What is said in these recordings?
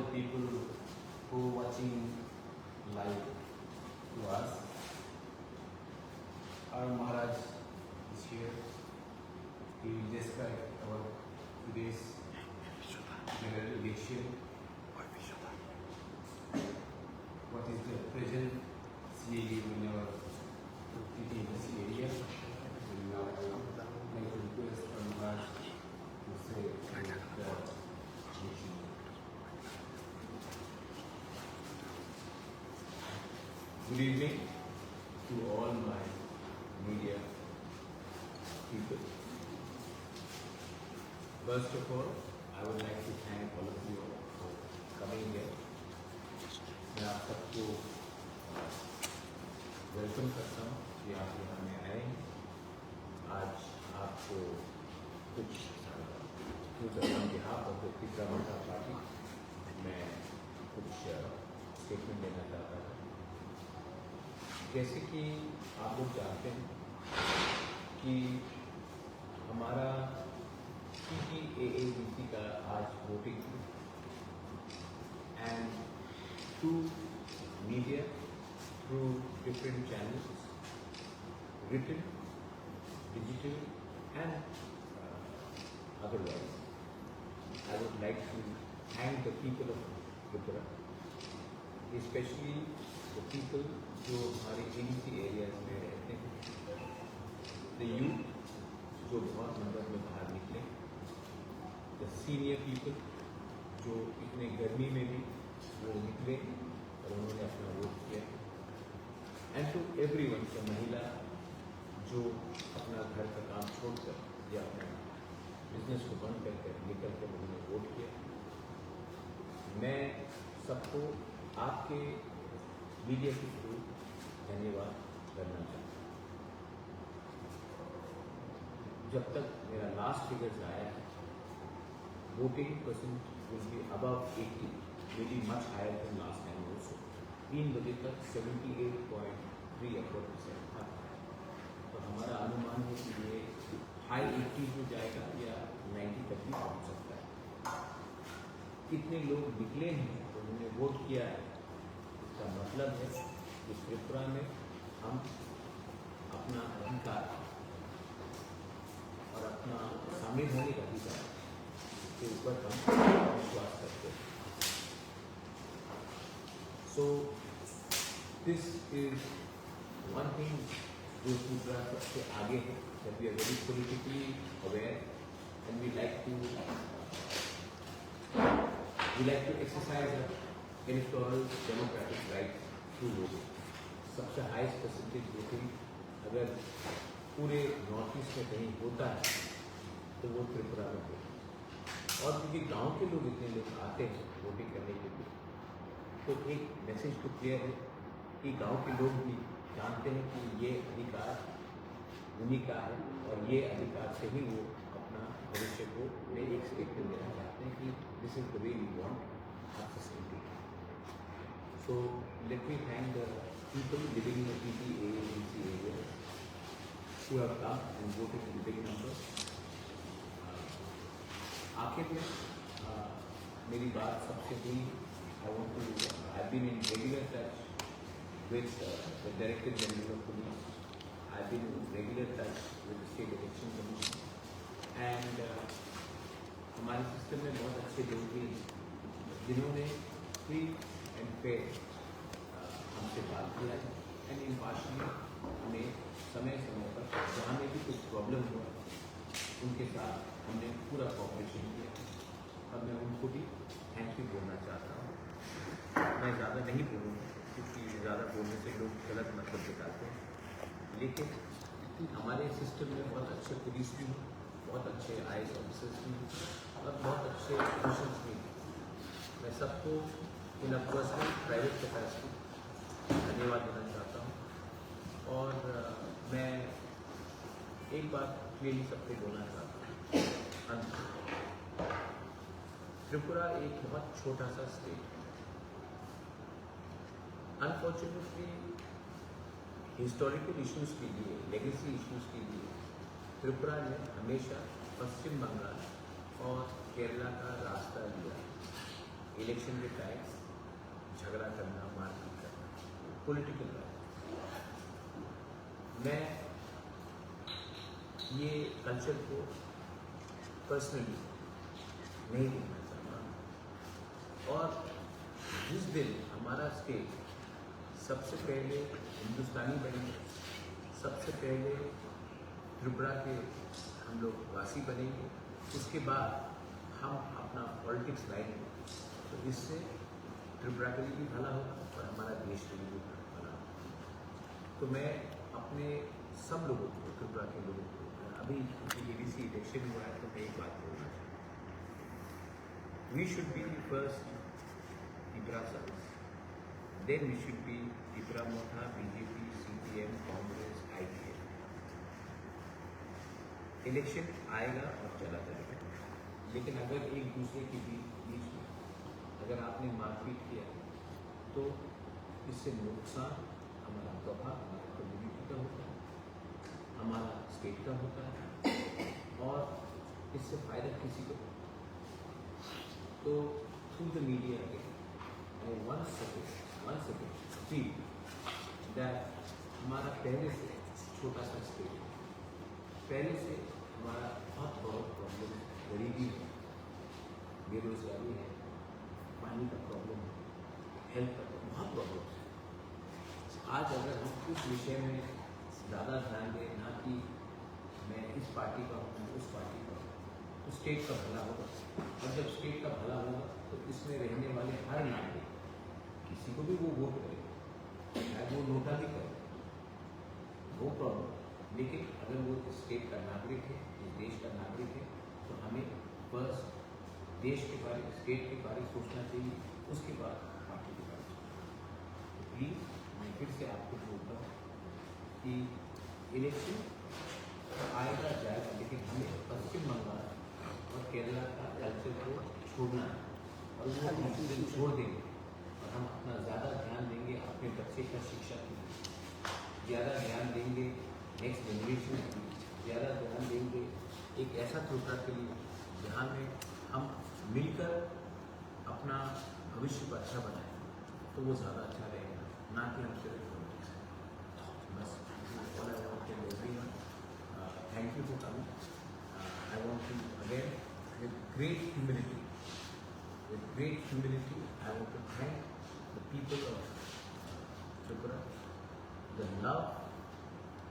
the people who are watching live to us. Our Maharaj is here. He will describe our today's general election. What is the present CAA in our TTC area? And now I would request our Maharaj to say the election. Good evening to all my media people. First of all, I would like to thank all of you for coming here. मैं आप सबको welcome करता हूँ कि आप यहाँ में आए हैं। आज आपको कुछ on behalf of the Pipra Janata party मैं कुछ स्टेटमेंट देना चाहता था। जैसे कि आप लोग जानते हैं कि हमारा TTAABC का आज वोटिंग थी and through media through different channels written, digital and otherwise. I would like to thank the people of Tripura, especially the people जो हमारे ABC एरियाज में रहते हैं, the youth जो बहुत नंबर में बाहर निकले, the senior people जो इतने गर्मी में भी वो निकले और उन्होंने अपना वोट किया, and to everyone, the महिला जो अपना घर का काम छोड़कर या अपना बिजनेस को बंद करके निकल कर उन्होंने वोट किया। मैं सबको आपके मीडिया के थ्रू धन्यवाद करना चाहता हूँ। जब तक मेरा लास्ट फिगर्स आया है, voting percent will be above 80, maybe much higher than last time also. 3 बजे तक 78.3% था। तो हमारा अनुमान है कि ये हाई 80 में जाएगा या 90 तक भी पहुँच सकता है। कितने लोग निकले हैं, उन्होंने वोट किया है, इसका मतलब है कि त्रिपुरा में हम अपना अधिकार और अपना संवैधानिक अधिकार के ऊपर हम विश्वास करते हैं। So this is one thing जो त्रिपुरा सबसे आगे है, that we are very politically aware and we like to exercise our electoral democratic rights through voting. सबसे हाईएस्ट परसेंटेज वोटिंग अगर पूरे नॉर्थ ईस्ट में कहीं होता है तो वो त्रिपुरा में होता है। और क्योंकि गांव के लोग इतने लोग आते हैं वोटिंग करने के लिए, तो एक मैसेज तो क्लियर है कि गांव के लोग भी जानते हैं कि ये अधिकार उन्हीं का है और ये अधिकार से ही वो अपना भविष्य को एक स्टेटमेंट देना चाहते हैं कि this is the way we want our society. So let me thank the people living in the TTAABC area who have come and voted in big numbers. आखिर में मेरी बात सबसे हुई, I've been in regular touch with the Director General of Police. I've been in regular touch with the State Election Commission and हमारे system में बहुत अच्छे लोग भी जिन्होंने फ्री एंड फेयर हमसे बात किया है एंड इम्पार्शियली हमें समय समय पर जहाँ में भी कुछ प्रॉब्लम हुआ उनके साथ हमने पूरा कोऑपरेशन किया और मैं उनको भी थैंक यू बोलना चाहता हूँ। मैं ज़्यादा नहीं बोलूँगा क्योंकि ज़्यादा बोलने से लोग गलत मतलब निकालते हैं, लेकिन हमारे सिस्टम में बहुत अच्छे पुलिस भी हैं, बहुत अच्छे IAS ऑफिसर्स भी हैं और बहुत अच्छे ऑफिसर्स भी हैं। मैं सबको इन अ पर्सनल प्राइवेट कैपेसिटी धन्यवाद देना चाहता हूँ। और मैं एक बात क्लियरली सबको बोलना चाहता हूँ, त्रिपुरा एक बहुत छोटा सा स्टेट है। अनफॉर्चुनेटली हिस्टोरिकल इश्यूज़ के लिए, लेगेसी इश्यूज़ के लिए त्रिपुरा ने हमेशा पश्चिम बंगाल और केरला का रास्ता लिया। इलेक्शन के टाइम झगड़ा करना, मारपीट करना, पॉलिटिकल राइट। मैं ये कल्चर को पर्सनली नहीं देखना चाहता। और जिस दिन हमारा स्टेट सबसे पहले हिंदुस्तानी बनेंगे, सबसे पहले त्रिपुरा के हम लोग वासी बनेंगे, उसके बाद हम अपना पॉलिटिक्स लाएंगे, तो इससे त्रिपुरा के लिए भी भला होगा और हमारा देश के लिए भी भला होगा। तो मैं अपने सब लोगों को, त्रिपुरा के लोगों को, अभी एडीसी इलेक्शन हुआ है तो मैं एक बात बोलना चाहता हूँ। We should be first Tripura service, then we should be Tripura Motha, BJP, CPM, Congress, IPL. Election आएगा और चला जाएगा, लेकिन अगर एक दूसरे के बीच में अगर आपने मारपीट किया तो इससे नुकसान हमारा प्रभाव हमारे कम्युनिटी का होता है, हमारा स्टेट का होता है, और इससे फायदा किसी को होता है। तो through the media I once again feel that हमारा पहले से छोटा सा स्टेट है, पहले से हमारा बहुत प्रॉब्लम है, गरीबी है, बेरोजगारी है, पानी का प्रॉब्लम है, हेल्थ का बहुत प्रॉब्लम है। आज अगर हम उस विषय में ज़्यादा ध्यान दें, ना कि मैं इस पार्टी का हूँ, उस पार्टी का हूँ, तो स्टेट का भला होगा। और जब स्टेट का भला होगा तो इसमें रहने वाले हर नागरिक, किसी को भी वो वोट करेगा, चाहे वो नोटा भी करे, नो प्रॉब्लम। लेकिन अगर वो स्टेट का नागरिक है, इस देश का नागरिक है, तो हमें फर्स्ट देश के बारे में, स्टेट के बारे में सोचना चाहिए, उसके बाद पार्टी के बारे में सोचना चाहिए। तो प्लीज़ मैं फिर से आपको बोलता हूँ कि इलेक्शन आएगा जाएगा, लेकिन हमें पश्चिम बंगाल और केरला का कल्चर को छोड़ना है, और वो हम छोड़ देंगे और हम अपना ज़्यादा ध्यान देंगे अपने बच्चे का शिक्षा के लिए, ज़्यादा ध्यान देंगे नेक्स्ट जनरेशन के लिए, ज़्यादा ध्यान देंगे एक ऐसा त्रिपुरा के लिए जहाँ में हम मिलकर अपना भविष्य को अच्छा बनाएं, तो वो ज़्यादा अच्छा रहेगा, ना कि हम सिर्फ पॉलिटिक्स। बस all I want to everyone, thank you for coming. I want to again with great humility, I want to thank the people of Tripura, the love,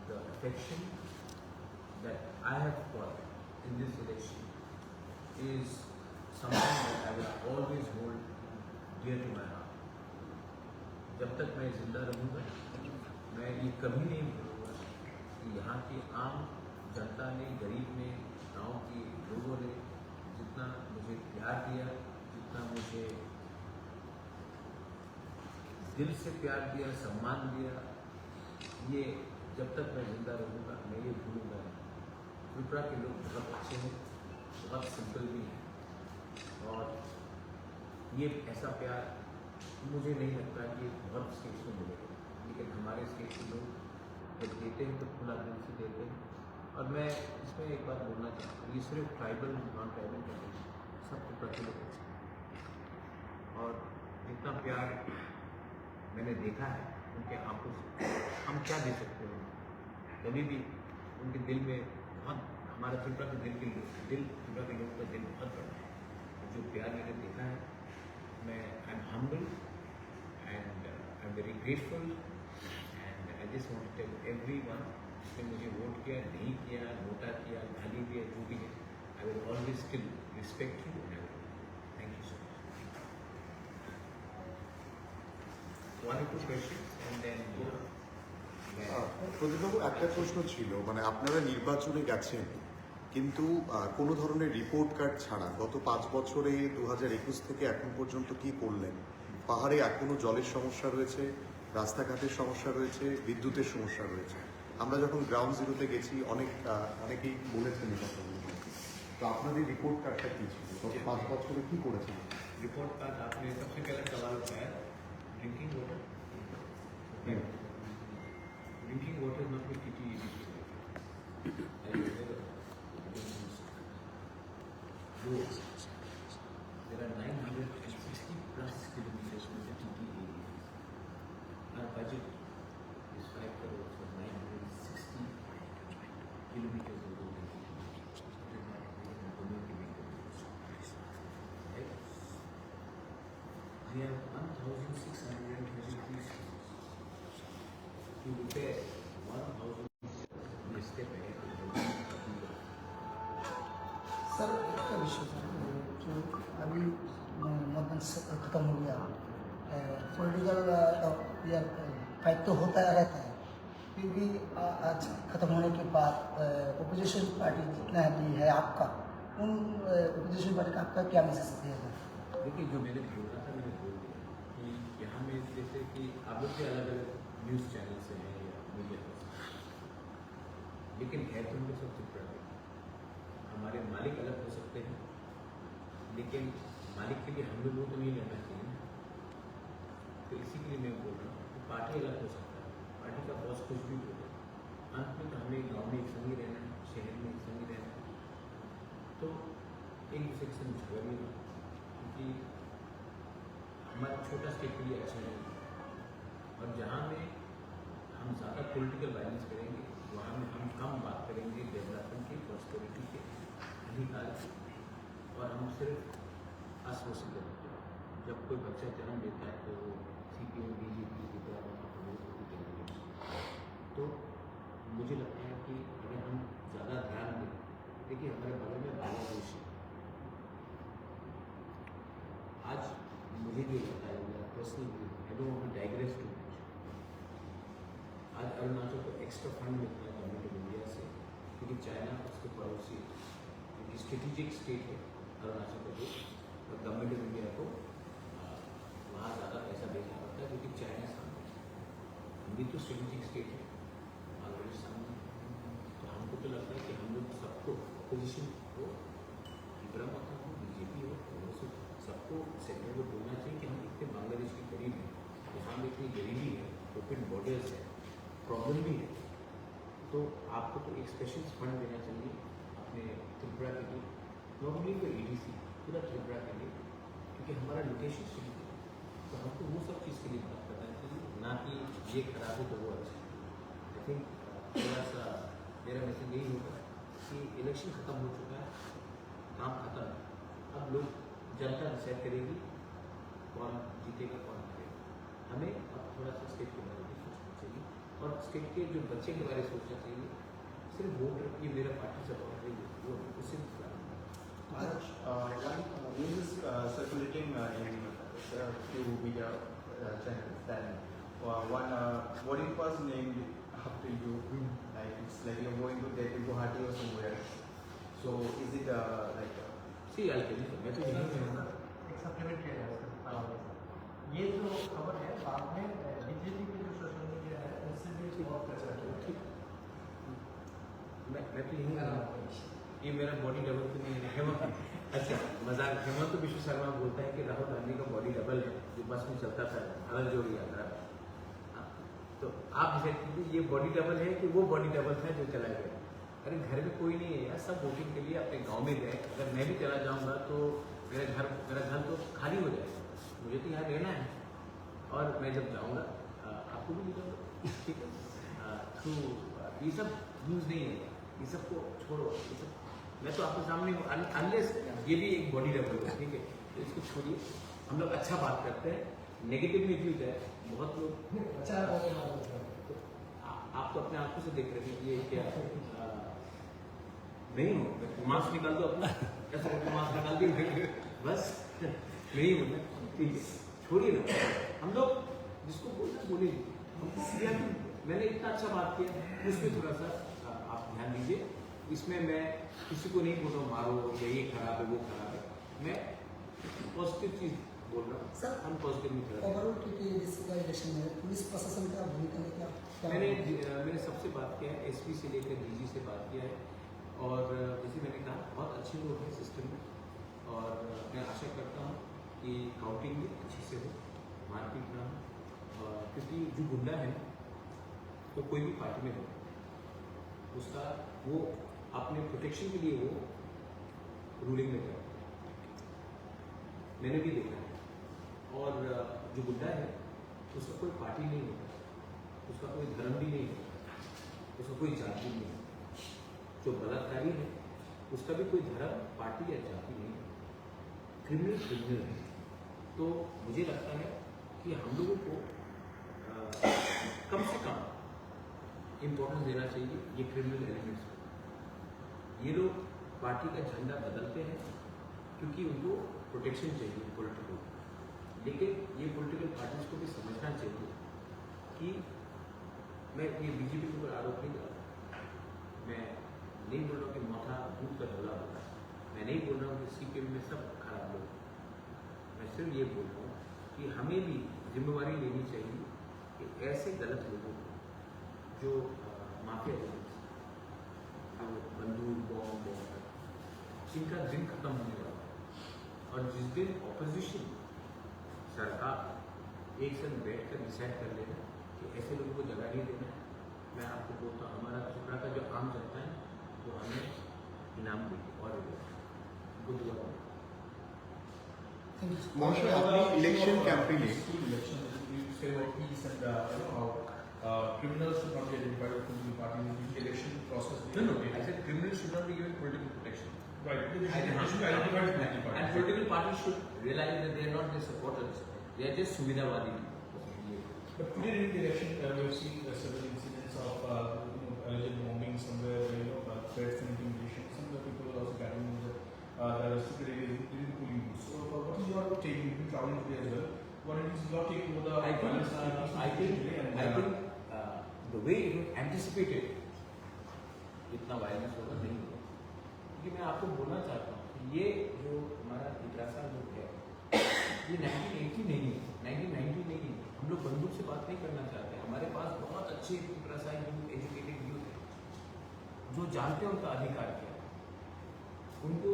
the affection that I have got in this election is something that I will always hold dear to my heart. जब तक मैं जिंदा रहूँगा, मैं ये कभी नहीं भूलूँगा कि यहाँ की आम जनता ने, गरीब ने, गाँव के लोगों ने जितना मुझे प्यार दिया, जितना मुझे दिल से प्यार दिया, सम्मान दिया, ये जब तक मैं जिंदा रहूँगा मैं ये भूलूँगा। त्रिपुरा के लोग बहुत अच्छे हैं, बहुत सिंपल भी हैं, और ये ऐसा प्यार मुझे नहीं लगता कि बहुत स्टेट्स में मिलेगा, लेकिन हमारे स्टेट के लोग जब देते हैं तो खुला दिल से देते हैं। और मैं इसमें एक बात बोलना चाहता हूँ, ये सिर्फ ट्राइबल नॉन ट्राइबल का नहीं, सब त्रिपुरा के लोग, और जितना प्यार मैंने देखा है उनके आंखों से, हम क्या दे सकते हैं? कभी भी उनके दिल में बहुत, हमारा त्रिपुरा के त्रिपुरा के लोगों का दिल बहुत बड़ा है। जो प्यार मैंने देखा है, मैं I am humble and I am very grateful, and I just want to tell everyone, जिसने मुझे वोट किया, नहीं किया, नोटा किया, गाली दिया, जो भी है, I will always still respect you and thank you so much. 1 or 2 questions and then প্রদীপবাবু, একটা প্রশ্ন ছিল, মানে আপনারা নির্বাচনে গেছেন কিন্তু কোনো ধরনের রিপোর্ট কার্ড ছাড়া গত 5 বছরে 2021 থেকে এখন পর্যন্ত কি করলেন? পাহাড়ে এখনো জলের সমস্যা রয়েছে, রাস্তাঘাটের সমস্যা রয়েছে, বিদ্যুতের সমস্যা রয়েছে। আমরা যখন গ্রাউন্ড জিরোতে গেছি অনেকেই বলেছেন এই কথাগুলো। তো আপনাদের রিপোর্ट कार्डটা কি ছিল? গত 5 বছরে কি করেছেন? रिपोर्ट कार्ड आपने सबसे पहला सवाल उठाया drinking water. Drinking water not with TTE। There are 960 we have 1,633 to repair 1,000 step ahead. Sir एक का विषय था जो अभी मतदान खत्म हो गया, पॉलिटिकल या फाइट तो होता रहता है, फिर भी आज खत्म होने के बाद ओपोजिशन पार्टी जितना भी है आपका, उन ओपोजिशन पार्टी का आपका क्या मैसेज दिया? देखिए, जो मैंने बोला था मैंने बोल दिया कि यहाँ में जैसे कि आप लोग के अलग अलग न्यूज़ चैनल से हैं या मीडिया से, लेकिन है तो हम लोग सब चुप रहे। हमारे मालिक अलग हो सकते हैं, लेकिन मालिक के लिए हम लोगों को नहीं लेना चाहिए ना। तो इसी के लिए मैं बोल रहा हूँ कि पार्टी अलग हो सकता है, पार्टी का बॉस कुछ भी बोले, अंत में तो हमें गाँव में एक संग ही रहना है, शहर में एक संग ही रहना है। तो एक दूसरे से झगड़ नहीं, क्योंकि हमारा छोटा स्टेट के लिए अच्छा नहीं, और जहाँ में हम ज़्यादा पॉलिटिकल वायलेंस करेंगे वहाँ में हम कम बात करेंगे डेवलपमेंट की, प्रॉस्पेरिटी के, अधिकार की, और हम सिर्फ आश्वासन देते हैं। जब कोई बच्चा जन्म लेता है तो वो CPM BJP की तरह तो मुझे लगता है कि अगर हम ज़्यादा ध्यान दें, देखिए हमारे बगल में बांग्लादेश है। आज मुझे जो लगता है personally, I don't want to digress too much, आज अरुणाचल को एक्स्ट्रा फंड मिलता है गवर्नमेंट ऑफ इंडिया से, क्योंकि चाइना उसके पड़ोसी स्ट्रेटेजिक स्टेट है अरुणाचल प्रदेश, और गवर्नमेंट ऑफ इंडिया को वहाँ ज़्यादा पैसा देना पड़ता है, क्योंकि चाइना सामने, हम भी तो स्ट्रेटेजिक स्टेट है, बांग्लादेश सामने। तो हमको तो लगता है कि हम लोग सबको, अपोजिशन हो, इब्राहिम हो, BJP हो, कांग्रेस हो, सबको सेंटर को बोलना चाहिए कि हम इतने बांग्लादेश के करीब हैं, यहाँ में इतनी गरीबी है, ओपन बॉर्डर्स है, प्रॉब्लम भी है, तो आपको तो एक स्पेशल फंड देना चाहिए अपने त्रिपुरा के लिए, नॉट ओनली फॉर EDC, पूरा त्रिपुरा के लिए, क्योंकि हमारा लोकेशन सिटी है। तो हमको वो सब चीज़ के लिए बात करना चाहिए, ना कि ये खराब हो तो वो अच्छा। आई थिंक थोड़ा सा मेरा मैसेज यही होगा कि इलेक्शन ख़त्म हो चुका है, काम खत्म है, अब लोग, जनता डिसाइड करेगी कौन जीतेगा कौन हारेगा। हमें अब थोड़ा सा स्टेट के बारे में सोचना चाहिए, और स्टेट के जो बच्चे के बारे में सोचना चाहिए, सिर्फ वोट ये मेरा पार्टी सपोर्ट है, वो उससे news is circulating in few media channels that one boarding pass named after you, like it's like you're going to get to Guwahati or somewhere. So is it like सी आई मैं तो यही कहूँगा। एक supplement किया जाए सर, ये जो खबर है बाद में BJP के जो सोशल मीडिया है उससे भी बहुत प्रचार किया। ठीक, मैं तो यही कहूँगा, ये मेरा बॉडी डबल तो नहीं है, हेमंत, अच्छा मजाक, हेमंत तो विश्व शर्मा बोलता है कि राहुल गांधी का बॉडी डबल है, जो बस में चलता था अलग जोड़ी यात्रा। तो आप डिसाइड कीजिए ये बॉडी डबल है कि वो बॉडी डबल था जो चला गया। अरे घर में कोई नहीं है यार, सब वोटिंग के लिए अपने गांव में गए, अगर मैं भी चला जाऊंगा तो मेरा घर तो खाली हो जाएगा, मुझे तो यहाँ रहना है, और मैं जब जाऊंगा आपको भी मिलूंगा, ठीक है। थ्रू ये सब न्यूज़ नहीं है, ये सबको छोड़ो, ये सब मैं तो आपके सामने अनलेस ये भी एक बॉडी डबल है, ठीक है, तो इसको छोड़िए। हम लोग अच्छा बात करते हैं, नेगेटिव में क्यों है, बहुत लोग अच्छा तो आप तो अपने आंखों से देख रहे हैं ये क्या नहीं हो, मास्क निकाल दो अपना, ऐसा करके मास्क निकाल दिए बस, नहीं हो, ठीक है, छोड़िए ना, हम लोग जिसको बोलना बोलिए। मैंने इतना अच्छा बात किया, उसमें थोड़ा सा आप ध्यान दीजिए, इसमें मैं किसी को नहीं बोल रहा हूँ मारो या ये खराब है वो खराब है, मैं पॉजिटिव चीज़ बोल रहा हूँ सर, हम पॉजिटिव नहीं कर रहे। ओवरऑल क्योंकि इसका इलेक्शन में पुलिस प्रशासन का भूमिका में क्या मैंने सबसे बात किया है, SP से लेकर DG से बात किया है, और जैसे मैंने कहा बहुत अच्छे लोग हैं सिस्टम में, और मैं आशा करता हूँ कि काउंटिंग भी अच्छे से हो, मारपीट ना हो, क्योंकि जो गुंडा है तो कोई भी पार्टी में हो, उसका वो अपने प्रोटेक्शन के लिए वो रूलिंग में करता है, मैंने भी देखा है। और जो गुंडा है उसका कोई पार्टी नहीं होता, उसका कोई धर्म भी नहीं होता, उसका कोई जाति नहीं है। जो बलात्कारी है उसका भी कोई धर्म, पार्टी या जाति नहीं है। क्रिमिनल है, तो मुझे लगता है कि हम लोगों को कम से कम इम्पोर्टेंस देना चाहिए ये क्रिमिनल एलिमेंट्स को। ये लोग पार्टी का झंडा बदलते हैं क्योंकि उनको प्रोटेक्शन चाहिए पॉलिटिकल, लेकिन ये पॉलिटिकल पार्टीज को भी समझना चाहिए कि मैं ये बीजेपी के ऊपर आरोप नहीं कर रहा, मैं नहीं बोल रहा कि माथा दूध का धोला होगा, मैं नहीं बोल रहा हूँ कि सीपीएम में सब खराब लोग, मैं सिर्फ ये बोल रहा हूँ कि हमें भी जिम्मेवारी लेनी चाहिए कि ऐसे गलत लोगों को जो माफिया एजेंट्स, जो बंदूक बॉम्ब जिनका दिन खत्म होने वाला है और जिस दिन ऑपोजिशन सरकार एक साथ बैठ कर डिसाइड कर लेना कि ऐसे लोगों को जगह नहीं देना है, मैं आपको बोलता हूँ हमारा टुकड़ा का जो आम जनता है वो हमें इनाम देगी और गुड लक। মহাশয় আপনি ইলেকশন ক্যাম্পেইনে election, you say about peace and criminals should not be identified with political parties in the election process. No, I said criminals should not be given political protection. Right. They should be identified with political parties. And political parties should realize that they are not their supporters, they are just Suvidhavadi. But today during the election, we have seen several incidents of alleged bombing somewhere, threats and intimidation. Some of the people are also gathering that the secret areas didn't pull you. So, what is your take? You've been traveling today as well. What is your take over the I think the way it was anticipated, इतना violence होगा नहीं होगा, क्योंकि मैं आपको बोलना चाहता हूँ कि ये जो हमारा इतिहास जो है ये 1980 नहीं है, 1990 नहीं है। हम लोग बंदूक से बात नहीं करना चाहते, हमारे पास बहुत अच्छे इतिहास यूथ, एजुकेटेड यूथ है जो जानते हैं उनका अधिकार क्या है। उनको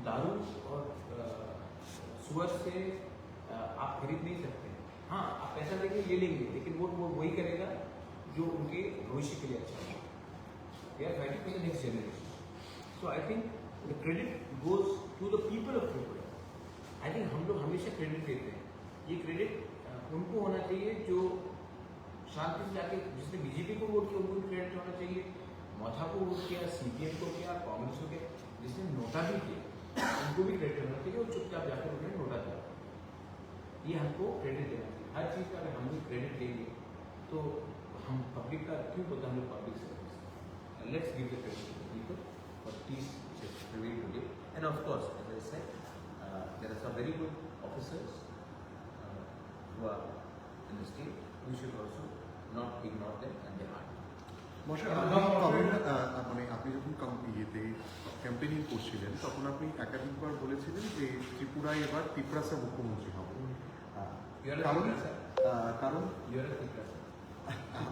दारू और सुअर से आप खरीद नहीं सकते। हाँ, आप पैसा देंगे ले लेंगे, लेकिन वो वही करेगा जो उनके भविष्य के लिए अच्छा होगा। We are fighting for the next generation, so I think the credit goes to the people of Tripura. I think हम लोग हमेशा क्रेडिट देते हैं, ये क्रेडिट उनको होना चाहिए जो शांति से जाके, जिसने बीजेपी को वोट किया उनको क्रेडिट होना चाहिए, मौथा को वोट किया, सीपीएम को किया, कांग्रेस को किया, जिसने नोटा भी किया उनको भी क्रेडिट होना चाहिए और चुपचाप जाकर उन्होंने नोटा दिया। ये हमको क्रेडिट देना चाहिए। हर चीज़ का अगर हम लोग क्रेडिट देंगे तो हम पब्लिक का क्यों बोलते हैं, हम लोग public service. Let's give the credit to people for peace which has prevailed today, and of course as I said there are some very good officers who are in the state. We should also not ignore them and their heart. মহাশয় মানে আপনি যখন ইয়েতে campaigning করছিলেন তখন আপনি একাধিকবার বলেছিলেন যে ত্রিপুরায় এবার তিপ্রাসা মুখ্যমন্ত্রী হবে। কারণ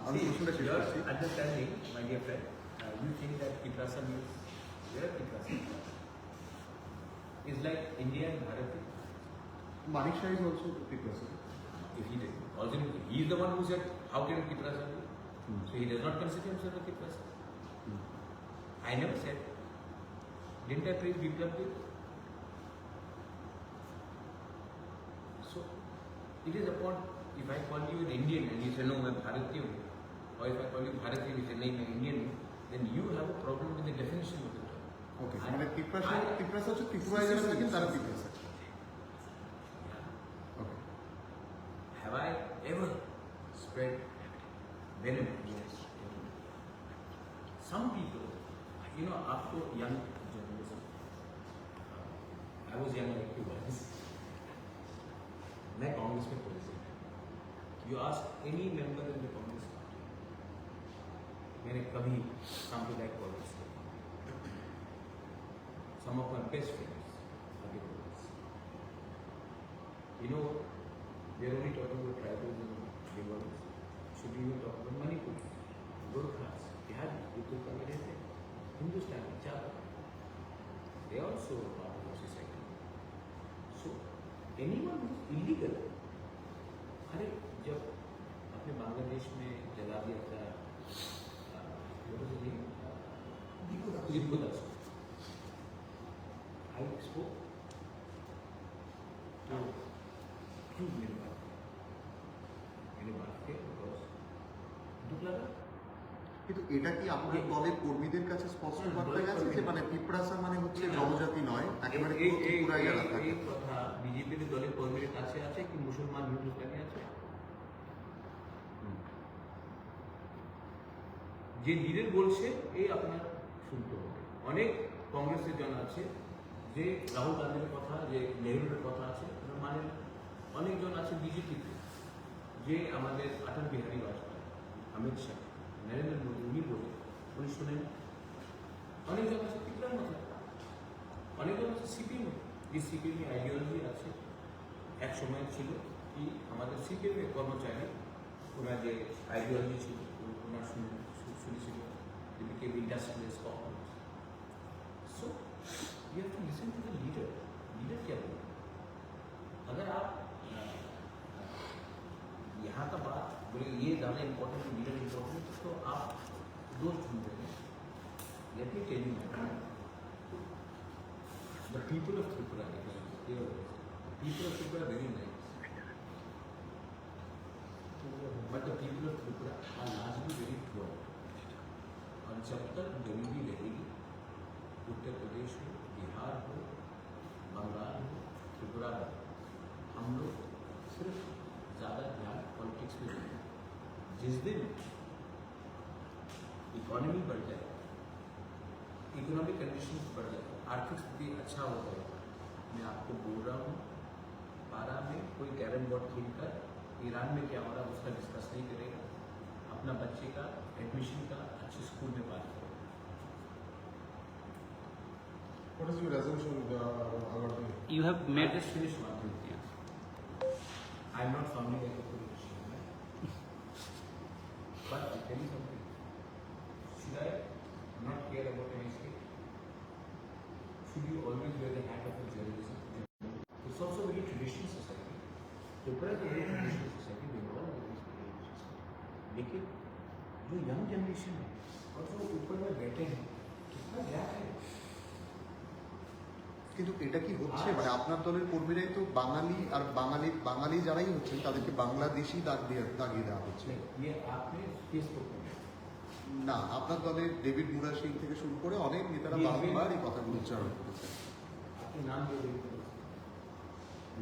আমি প্রশ্নটা শেষ করছি। Understanding, my dear friend, you think that Tiprasa means where Tiprasa is like India and Bharat. Manik Shah is also Tiprasa. If he did, also he is the one who said, how can Tiprasa be? So he does not consider himself a Tiprasa. I never said. Didn't I praise Biplab Dev? So it is upon, if I call you an Indian and you say no, I'm Bharatiya, or if I call you Bharatiya and you say no, I'm Indian, then you have a problem with the definition of the term. ওকে, মানে তিপ্রাসা হচ্ছে ত্রিপুরায় যারা থাকেন তারা তিপ্রাসা। ওকে। Have I ever spread venom? Yes. Some people, after young journalism, I was young like you guys. मैं कांग्रेस में policy, you ask any member in the Congress party, मैंने कभी सांप्रदायिक पॉलिटिक्स किया। Some of my best friends are the Congress. We are only talking about tribals and Bengalis. Should we even talk about Manipur, Gurkhas, Bihari, Uttar Pradesh, Hindustan, Chhabra? They are also part of our society. So anyone who is illegal, अरे जब अपने बांग्लादेश में जला दिया था Deepdas, I spoke to क्यों मैंने बात किया बिकॉज दुख लगा কিন্তু এটা কি আপনার দলের কর্মীদের কাছে স্পষ্ট বার্তা গেছে যে মানে পিঁপড়াসা মানে হচ্ছে জনজাতি নয়, একেবারে পুরো ত্রিপুরায় যারা থাকে? এই কথা বিজেপির দলের কর্মীদের কাছে আছে কি মুসলমান হিন্দুস্তানি আছে? যে লিডার বলছে এই আপনার শুনতে হবে। অনেক কংগ্রেসের জন আছে যে রাহুল গান্ধীর কথা, যে নেহরুর কথা আছে মানে, অনেকজন আছে বিজেপিতে যে আমাদের অটল বিহারী বাজপেয়ী, অমিত শাহ, নরেন্দ্র মোদী উনি বলে উনি শুনেন। অনেকজন আছে ত্রিপুরার মধ্যে, অনেকজন আছে সিপিএম, যে সিপিএম আইডিওলজি আছে। এক সময় ছিল কি আমাদের সিপিএম কর্মচারী ওনার যে আইডিওলজি ছিল ওনার শুনেছিল became industrialist corporates. So you have to listen to the leader. Leader क्या बोले? अगर आप यहाँ का बात बोले ये ज़्यादा इम्पोर्टेंट है, लीडर इम्पोर्टेंट, तो आप दोस्त ढूंढ रहे हैं। Let me tell you, the people of Tripura, people of Tripura are very nice, but the people of Tripura are largely very poor. और जब तक गरीबी रहेगी, उत्तर प्रदेश हो, बिहार हो, बंगाल हो, त्रिपुरा हो, हम लोग सिर्फ ज़्यादा ध्यान पॉलिटिक्स में देंगे। जिस दिन इकोनॉमी बढ़ जाए, इकोनॉमिक कंडीशन बढ़ जाए, आर्थिक स्थिति अच्छा हो जाएगा, मैं आपको बोल रहा हूँ, पारा में कोई कैरम बोर्ड खेलकर ईरान में क्या हो रहा है उसका डिस्कस नहीं करेगा, अपना बच्चे का एडमिशन का अच्छे स्कूल में बात करेगा। What is your assumption about the? You have made this finish one thing. I am not sounding like a politician, right? But I tell you something. Should I not care about any state? Should you always wear the hat of a journalism? It's also a very traditional society. Tripura is a very traditional society. Bengal is a very traditional society. लेकिन जो young generation है और जो ऊपर में बैठे हैं, कितना गैप है। কিন্তু এটা কি হচ্ছে মানে আপনার দলের কর্মীরাই তো বাঙালি, আর বাঙালি যারাই হচ্ছেন তাদেরকে বাংলাদেশি দাগিয়ে দেওয়া হচ্ছে। ये आपने फेसबुक में না, আপনার দলের ডেভিড মুরা সিং থেকে শুরু করে অনেক নেতারা বারবার এই কথাগুলো উচ্চারণ করেছেন। आपके नाम जो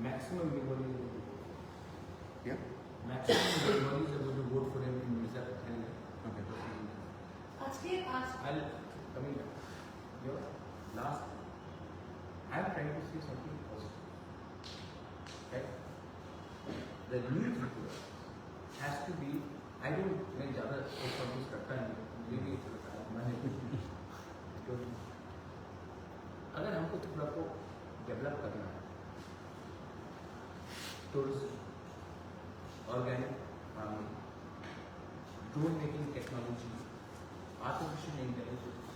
मैक्सिमम क्या? Maximum Bengalis are going to vote for him in Mizar and I'll coming back. Your last, I am trying to say something positive. Okay? The new Tripura has to be. I don't. मैं ज़्यादा एक forms करता नहीं, मुझे भी मैंने अगर हमको त्रिपुरा को डेवलप करना है, tourism, organic farming, drone making technology, artificial intelligence,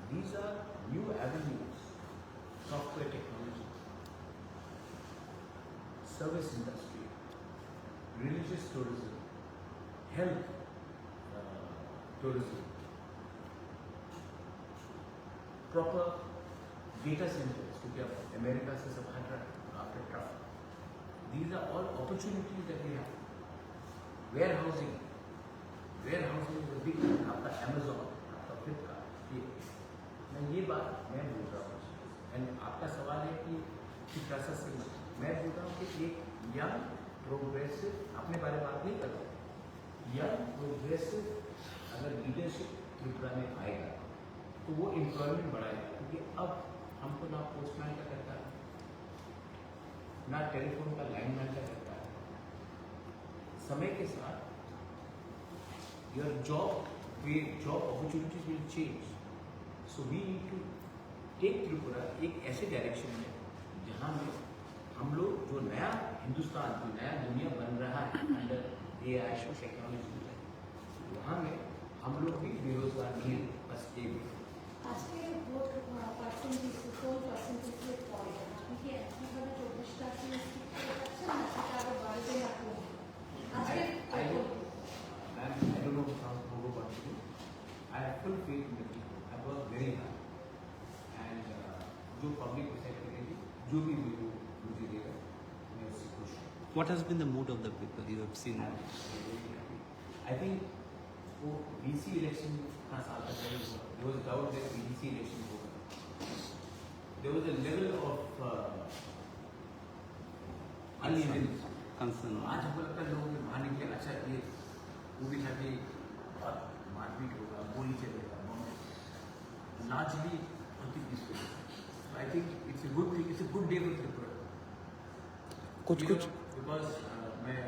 these are new avenues, software technology, service industry, religious tourism, health tourism, proper data centers, क्योंकि अब अमेरिका से सब हट रहा है after Trump. These are all opportunities that we have. Warehousing is a big thing. आपका Amazon, आपका Flipkart, ये बात मैं बोल रहा हूँ. एंड आपका सवाल है कि कैसा से मैं बोल रहा हूँ कि एक यंग प्रोग्रेसिव, अपने बारे में बात नहीं कर रहा हूँ, यंग प्रोग्रेसिव अगर लीडरशिप त्रिपुरा में आएगा तो वो एम्प्लॉयमेंट बढ़ाएगा. क्योंकि अब हमको ना पोस्टमैन का करता है, ना टेलीफोन का लाइनमैन का करता है. समय के साथ your job opportunities will change. So we need to take Tripura एक ऐसे डायरेक्शन में जहाँ में हम लोग जो नया हिंदुस्तान, जो नया दुनिया बन रहा है अंडर AI टेक्नोलॉजी, वहाँ में हम लोग भी बेरोजगार नहीं है, बस एक आज के वोट परसेंटेज 4% के पॉइंट है क्योंकि ऐसा वाला 24% अच्छा ना सरकार बारे में आपको आज के I don't know how to go about it. I have full faith in the people. I work very hard. And जो public decide करेगी, जो भी मुझे देगा, मैं उससे खुश हूँ. What has been the mood of the people you have seen? I think वो BC इलेक्शन का साल तक नहीं हुआ. There was doubt that BC election होगा. There was a level of uneasiness. Concern आज हमको लगता है लोग बाहर निकले, अच्छा ये वो भी था कि और मारपीट होगा, गोली चलेगा. Largely pretty peaceful. I think it's a good thing. It's a good day for Tripura. कुछ You know, because मैं